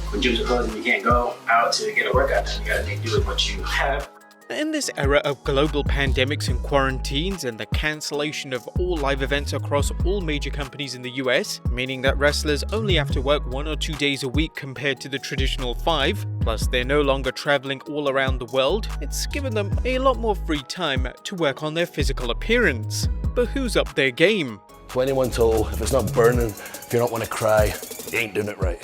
when gyms are closed and you can't go out to get a workout done, you gotta make do with what you have. In this era of global pandemics and quarantines and the cancellation of all live events across all major companies in the US, meaning that wrestlers only have to work 1 or 2 days a week compared to the traditional 5, plus they're no longer traveling all around the world, it's given them a lot more free time to work on their physical appearance. But who's up their game? 21 total. If it's not burning, if you don't want to cry, you ain't doing it right.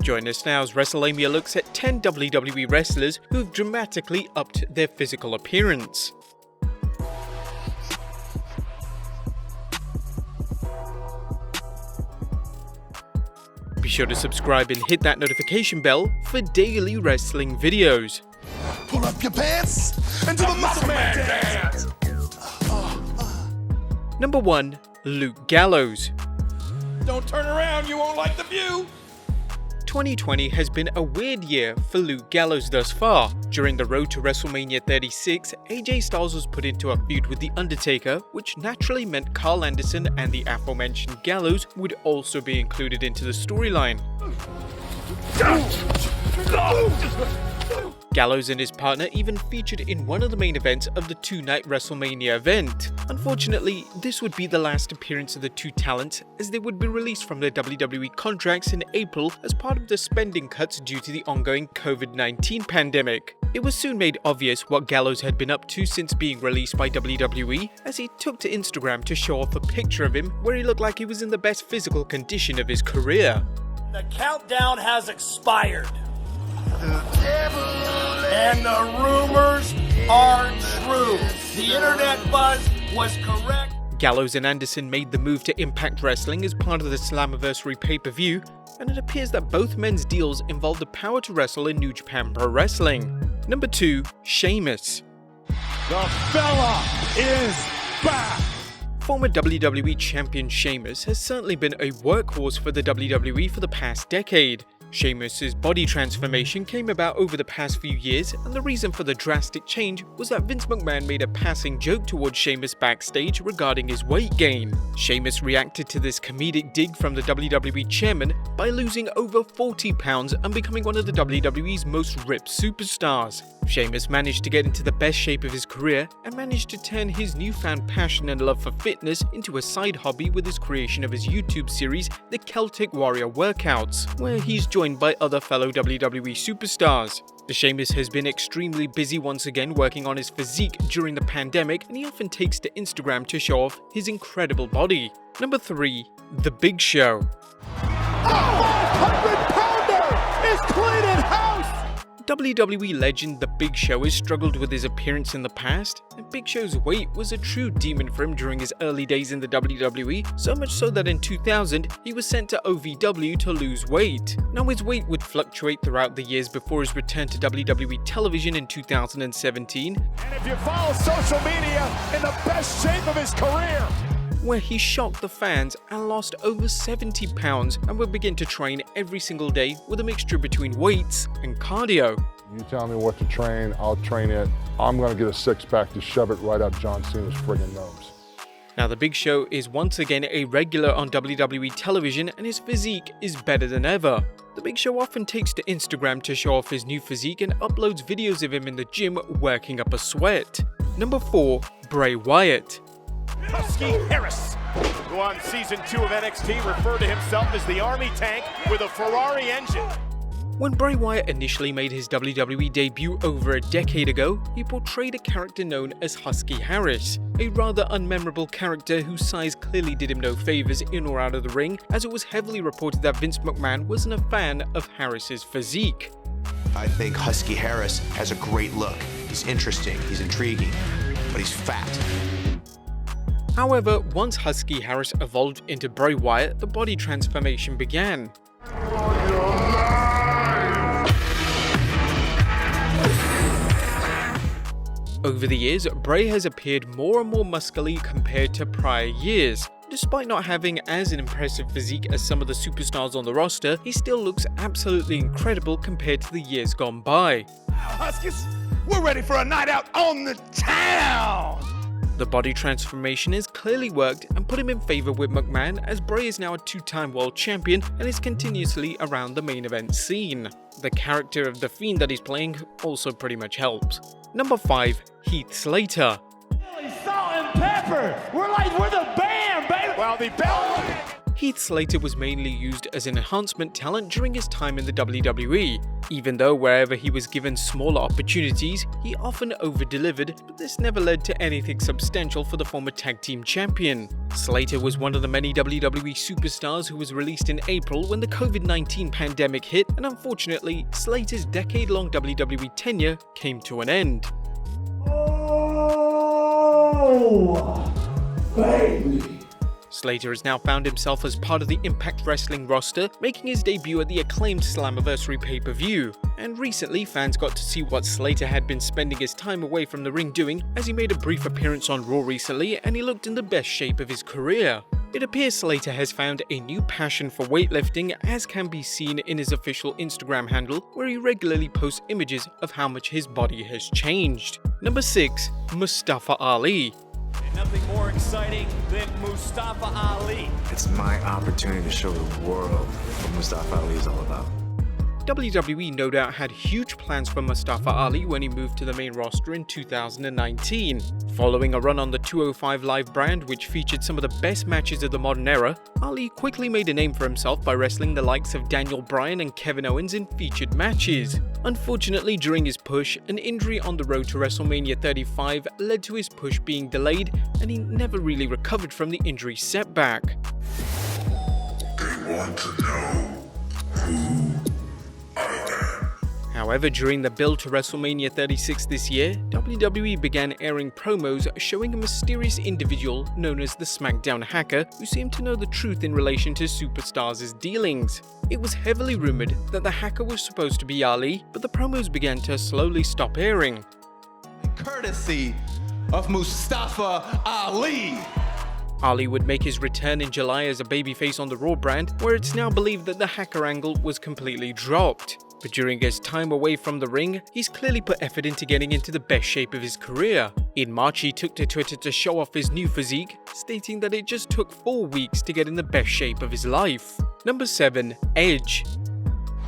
Join us now as Wrestlelamia looks at 10 WWE wrestlers who've dramatically upped their physical appearance. Be sure to subscribe and hit that notification bell for daily wrestling videos. Pull up your pants and do the muscle man dance. Number 1. Luke Gallows. Don't turn around, you won't like the view. 2020 has been a weird year for Luke Gallows thus far. During the road to WrestleMania 36, AJ Styles was put into a feud with The Undertaker, which naturally meant Carl Anderson and the aforementioned Gallows would also be included into the storyline. Gallows and his partner even featured in one of the main events of the 2-night WrestleMania event. Unfortunately, this would be the last appearance of the two talents, as they would be released from their WWE contracts in April as part of the spending cuts due to the ongoing COVID-19 pandemic. It was soon made obvious what Gallows had been up to since being released by WWE, as he took to Instagram to show off a picture of him where he looked like he was in the best physical condition of his career. The countdown has expired. And the rumors are true. The internet buzz was correct. Gallows and Anderson made the move to Impact Wrestling as part of the Slammiversary pay-per-view, and it appears that both men's deals involve the power to wrestle in New Japan Pro Wrestling. Number 2. SHEAMUS. The fella is back. Former WWE champion SHEAMUS has certainly been a workhorse for the WWE for the past decade. Sheamus's body transformation came about over the past few years, and the reason for the drastic change was that Vince McMahon made a passing joke towards Sheamus backstage regarding his weight gain. Sheamus reacted to this comedic dig from the WWE chairman by losing over 40 pounds and becoming one of the WWE's most ripped superstars. Sheamus managed to get into the best shape of his career and managed to turn his newfound passion and love for fitness into a side hobby with his creation of his YouTube series, The Celtic Warrior Workouts, where he's joined by other fellow WWE superstars. Sheamus has been extremely busy once again working on his physique during the pandemic, and he often takes to Instagram to show off his incredible body. Number 3. The Big Show. A 500-pounder is cleaning house. WWE legend The Big Show has struggled with his appearance in the past, and Big Show's weight was a true demon for him during his early days in the WWE, so much so that in 2000 he was sent to OVW to lose weight. Now his weight would fluctuate throughout the years before his return to WWE television in 2017, And if you follow social media, in the best shape of his career. where he shocked the fans and lost over 70 pounds and would begin to train every single day with a mixture between weights and cardio. You tell me what to train, I'll train it. I'm gonna get a six-pack to shove it right up John Cena's friggin' nose. Now The Big Show is once again a regular on WWE television, and his physique is better than ever. The Big Show often takes to Instagram to show off his new physique and uploads videos of him in the gym working up a sweat. Number 4. Bray Wyatt. Husky Harris, who on season 2 of NXT referred to himself as the Army tank with a Ferrari engine. When Bray Wyatt initially made his WWE debut over a decade ago, he portrayed a character known as Husky Harris, a rather unmemorable character whose size clearly did him no favors in or out of the ring, as it was heavily reported that Vince McMahon wasn't a fan of Harris's physique. I think Husky Harris has a great look. He's interesting, he's intriguing, but he's fat. However, once Husky Harris evolved into Bray Wyatt, the body transformation began. Over the years, Bray has appeared more and more muscly compared to prior years. Despite not having as an impressive physique as some of the superstars on the roster, he still looks absolutely incredible compared to the years gone by. Huskies, we're ready for a night out on the town. The body transformation has clearly worked and put him in favor with McMahon, as Bray is now a two-time world champion and is continuously around the main event scene. The character of the Fiend that he's playing also pretty much helps. Number 5. Heath Slater. Salt and pepper. We're the band, baby. While the bell. Heath Slater was mainly used as an enhancement talent during his time in the WWE. Even though wherever he was given smaller opportunities, he often over-delivered, but this never led to anything substantial for the former tag team champion. Slater was one of the many WWE superstars who was released in April when the COVID-19 pandemic hit, and unfortunately, Slater's decade-long WWE tenure came to an end. Oh, baby. Slater has now found himself as part of the Impact Wrestling roster, making his debut at the acclaimed Slammiversary pay-per-view. And recently, fans got to see what Slater had been spending his time away from the ring doing, as he made a brief appearance on Raw recently and he looked in the best shape of his career. It appears Slater has found a new passion for weightlifting, as can be seen in his official Instagram handle, where he regularly posts images of how much his body has changed. Number 6. Mustafa Ali. Nothing more exciting than Mustafa Ali. It's my opportunity to show the world what Mustafa Ali is all about. WWE no doubt had huge plans for Mustafa Ali when he moved to the main roster in 2019. Following a run on the 205 Live brand, which featured some of the best matches of the modern era, Ali quickly made a name for himself by wrestling the likes of Daniel Bryan and Kevin Owens in featured matches. Unfortunately, during his push, an injury on the road to WrestleMania 35 led to his push being delayed, and he never really recovered from the injury setback. They want to know who However, during the build to WrestleMania 36 this year, WWE began airing promos showing a mysterious individual known as the SmackDown Hacker who seemed to know the truth in relation to superstars' dealings. It was heavily rumored that the hacker was supposed to be Ali, but the promos began to slowly stop airing. Courtesy of Mustafa Ali. Ali would make his return in July as a babyface on the Raw brand, where it's now believed that the hacker angle was completely dropped. But during his time away from the ring, he's clearly put effort into getting into the best shape of his career. In March, he took to Twitter to show off his new physique, stating that it just took 4 weeks to get in the best shape of his life. Number 7. Edge.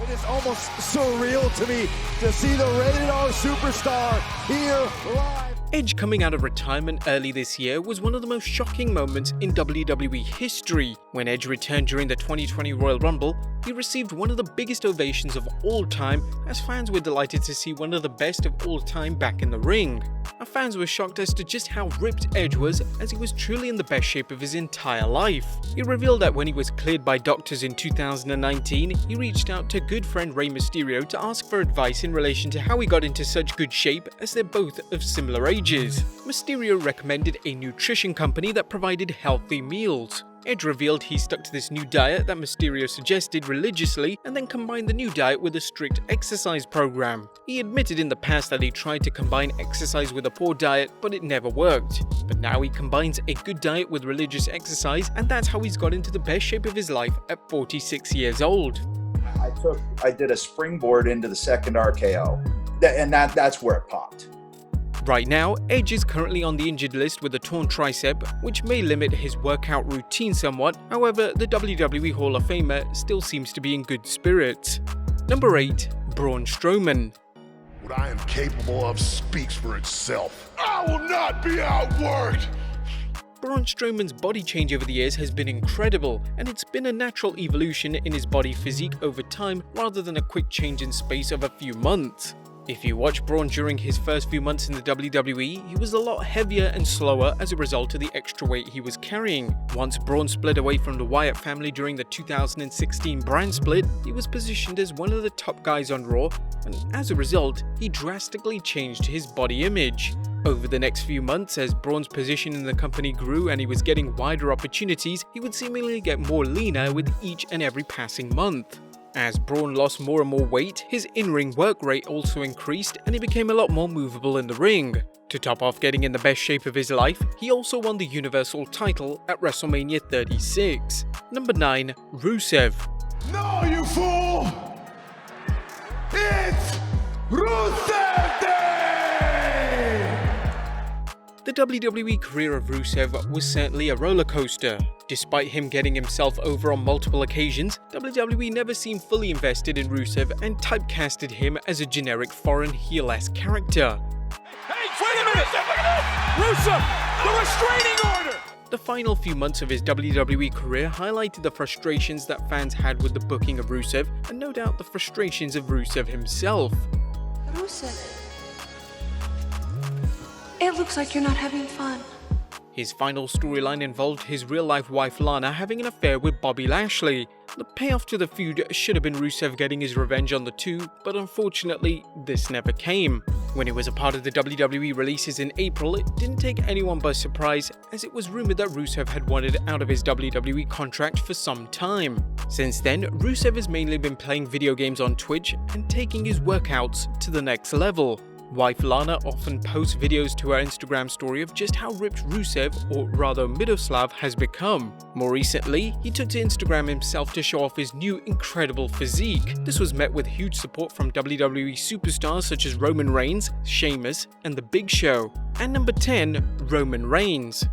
It is almost surreal to me to see the rated R superstar here live. Edge coming out of retirement early this year was one of the most shocking moments in WWE history. When Edge returned during the 2020 Royal Rumble, he received one of the biggest ovations of all time, as fans were delighted to see one of the best of all time back in the ring. Our fans were shocked as to just how ripped Edge was, as he was truly in the best shape of his entire life. He revealed that when he was cleared by doctors in 2019, he reached out to good friend Rey Mysterio to ask for advice in relation to how he got into such good shape, as they're both of similar ages. Mysterio recommended a nutrition company that provided healthy meals. Edge revealed he stuck to this new diet that Mysterio suggested religiously and then combined the new diet with a strict exercise program. He admitted in the past that he tried to combine exercise with a poor diet, but it never worked. But now he combines a good diet with religious exercise, and that's how he's got into the best shape of his life at 46 years old. I did a springboard into the second RKO, and that's where it popped. Right now, Edge is currently on the injured list with a torn tricep, which may limit his workout routine somewhat. However, the WWE Hall of Famer still seems to be in good spirits. Number 8. Braun Strowman. What I am capable of speaks for itself. I will not be outworked! Braun Strowman's body change over the years has been incredible, and it's been a natural evolution in his body physique over time rather than a quick change in space of a few months. If you watch Braun during his first few months in the WWE, he was a lot heavier and slower as a result of the extra weight he was carrying. Once Braun split away from the Wyatt family during the 2016 brand split, he was positioned as one of the top guys on Raw, and as a result, he drastically changed his body image. Over the next few months, as Braun's position in the company grew and he was getting wider opportunities, he would seemingly get more leaner with each and every passing month. As Braun lost more and more weight, his in-ring work rate also increased and he became a lot more movable in the ring. To top off getting in the best shape of his life, he also won the Universal title at WrestleMania 36. Number 9. Rusev. No, you fool! It's Rusev Day! The WWE career of Rusev was certainly a roller coaster. Despite him getting himself over on multiple occasions, WWE never seemed fully invested in Rusev and typecasted him as a generic foreign heel-esque character. Hey, wait a minute! Rusev, the restraining order! The final few months of his WWE career highlighted the frustrations that fans had with the booking of Rusev, and no doubt the frustrations of Rusev himself. Rusev, it looks like you're not having fun. His final storyline involved his real-life wife Lana having an affair with Bobby Lashley. The payoff to the feud should have been Rusev getting his revenge on the two, but unfortunately, this never came. When he was a part of the WWE releases in April, it didn't take anyone by surprise, as it was rumored that Rusev had wanted out of his WWE contract for some time. Since then, Rusev has mainly been playing video games on Twitch and taking his workouts to the next level. Wife Lana often posts videos to her Instagram story of just how ripped Rusev, or rather Miroslav, has become. More recently, he took to Instagram himself to show off his new incredible physique. This was met with huge support from WWE superstars such as Roman Reigns, Sheamus, and The Big Show. And number 10, Roman Reigns.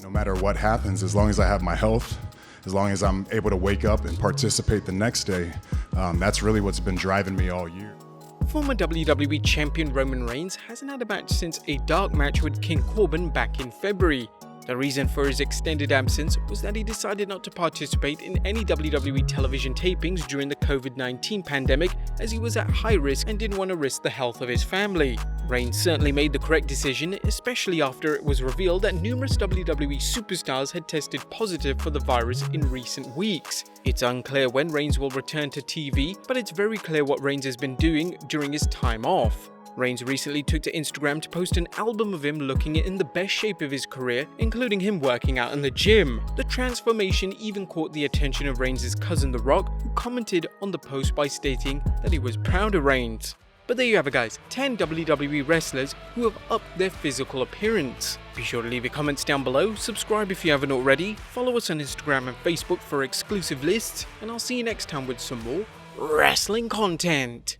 No matter what happens, as long as I have my health, as long as I'm able to wake up and participate the next day, that's really what's been driving me all year. Former WWE Champion Roman Reigns hasn't had a match since a dark match with King Corbin back in February. The reason for his extended absence was that he decided not to participate in any WWE television tapings during the COVID-19 pandemic, as he was at high risk and didn't want to risk the health of his family. Reigns certainly made the correct decision, especially after it was revealed that numerous WWE superstars had tested positive for the virus in recent weeks. It's unclear when Reigns will return to TV, but it's very clear what Reigns has been doing during his time off. Reigns recently took to Instagram to post an album of him looking in the best shape of his career, including him working out in the gym. The transformation even caught the attention of Reigns' cousin The Rock, who commented on the post by stating that he was proud of Reigns. But there you have it guys, 10 WWE wrestlers who have upped their physical appearance. Be sure to leave your comments down below, subscribe if you haven't already, follow us on Instagram and Facebook for exclusive lists, and I'll see you next time with some more wrestling content.